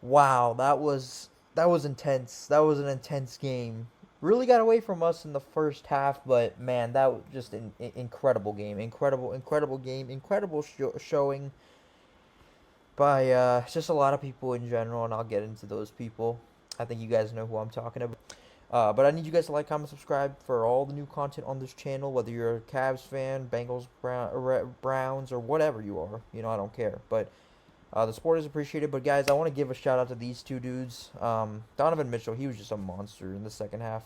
Wow, that was intense. That was an intense game. Really got away from us in the first half, but man, that was just an incredible game. Incredible game. Incredible showing by just a lot of people in general, and I'll get into those people. I think you guys know who I'm talking about. But I need you guys to like, comment, subscribe for all the new content on this channel. Whether you're a Cavs fan, Bengals, Browns, or whatever you are, I don't care. But the sport is appreciated. But guys, I want to give a shout out to these two dudes. Donovan Mitchell, he was just a monster in the second half.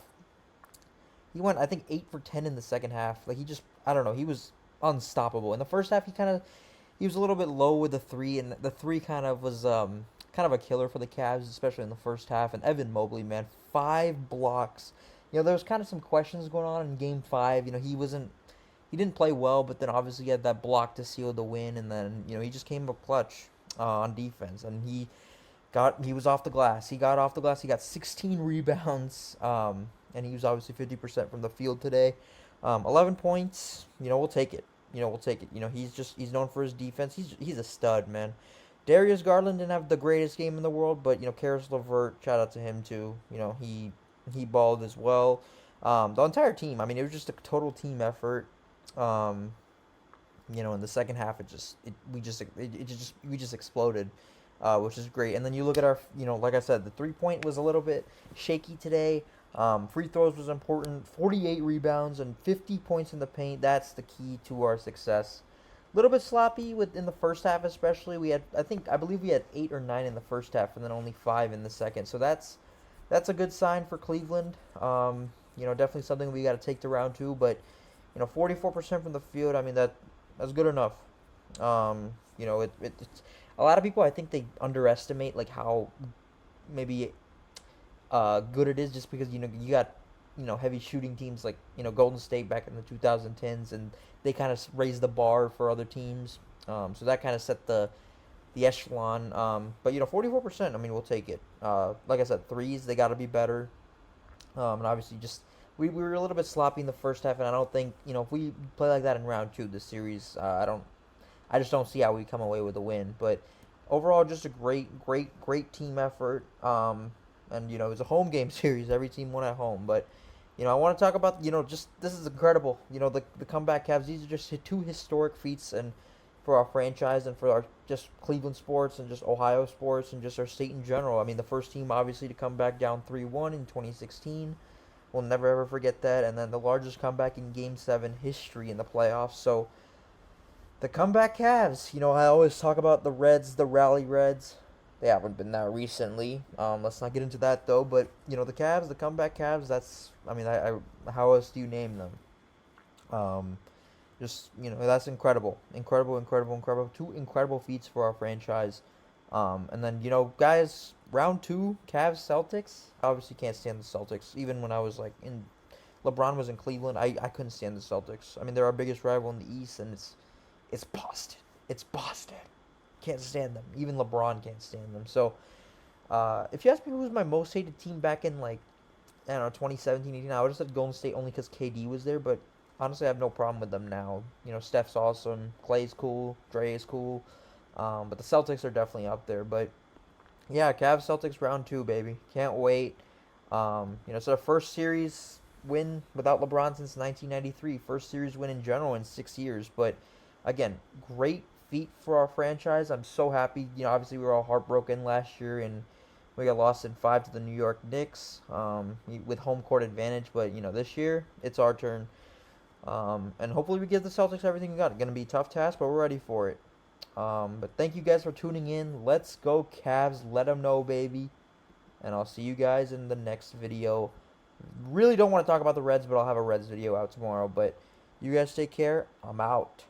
He went, I think, 8 for 10 in the second half. Like, he just, I don't know, he was unstoppable. In the first half, he was a little bit low with the three, and the three kind of was kind of a killer for the Cavs, especially in the first half. And Evan Mobley, man, 5 blocks. There was kind of some questions going on in Game 5. He didn't play well, but then obviously he had that block to seal the win, and then he just came up clutch on defense, and he was off the glass. He got off the glass. He got 16 rebounds, and he was obviously 50% from the field today. 11 points. We'll take it. We'll take it. He's known for his defense. He's a stud, man. Darius Garland didn't have the greatest game in the world, but Karis LeVert, shout out to him too. He balled as well. The entire team. I mean, it was just a total team effort. Um, in the second half, we just exploded, which is great. And then you look at our, like I said, the 3-point was a little bit shaky today. Free throws was important. 48 rebounds and 50 points in the paint. That's the key to our success. A little bit sloppy in the first half, especially. I believe we had 8 or 9 in the first half, and then only 5 in the second. So that's a good sign for Cleveland. Definitely something we got to take to round two. But 44% from the field. I mean, that's good enough. It's a lot of people. I think they underestimate like how maybe good it is, just because you got heavy shooting teams like Golden State back in the 2010s, and they kind of raised the bar for other teams. So that kind of set the echelon. But 44%. I mean, we'll take it. Like I said, threes, they got to be better. And obviously just we were a little bit sloppy in the first half, and I don't think if we play like that in round two, this series, I just don't see how we come away with a win. But overall, just a great team effort. And it was a home game series. Every team won at home. But I want to talk about just this is incredible. The comeback Cavs. These are just two historic feats, and for our franchise and for our just Cleveland sports and just Ohio sports and just our state in general. I mean, the first team obviously to come back down 3-1 in 2016. We'll never ever forget that. And then the largest comeback in Game 7 history in the playoffs. So the comeback Cavs. I always talk about the Reds, the Rally Reds. They haven't been that recently. Let's not get into that though. But the Cavs, the comeback Cavs. I mean, how else do you name them? Just that's incredible, incredible. Two incredible feats for our franchise. And then guys, round two, Cavs Celtics. I obviously can't stand the Celtics. Even when I was like in, LeBron was in Cleveland, I couldn't stand the Celtics. I mean, they're our biggest rival in the East, and it's Boston. It's Boston. Can't stand them. Even LeBron can't stand them. So, if you ask me who's my most hated team back in like, I don't know, 2017, 18, I would have said Golden State only because KD was there. But honestly, I have no problem with them now. Steph's awesome. Clay's cool. Dre is cool. But the Celtics are definitely up there. But yeah, Cavs Celtics round two, baby. Can't wait. It's our first series win without LeBron since 1993. First series win in general in 6 years. But again, great feat for our franchise. I'm so happy. Obviously we were all heartbroken last year, and we got lost in 5 to the New York Knicks with home court advantage. But this year it's our turn. And hopefully we give the Celtics everything we got. It's going to be a tough task, but we're ready for it. But thank you guys for tuning in. Let's go Cavs. Let them know, baby. And I'll see you guys in the next video. Really don't want to talk about the Reds, but I'll have a Reds video out tomorrow. But you guys take care. I'm out.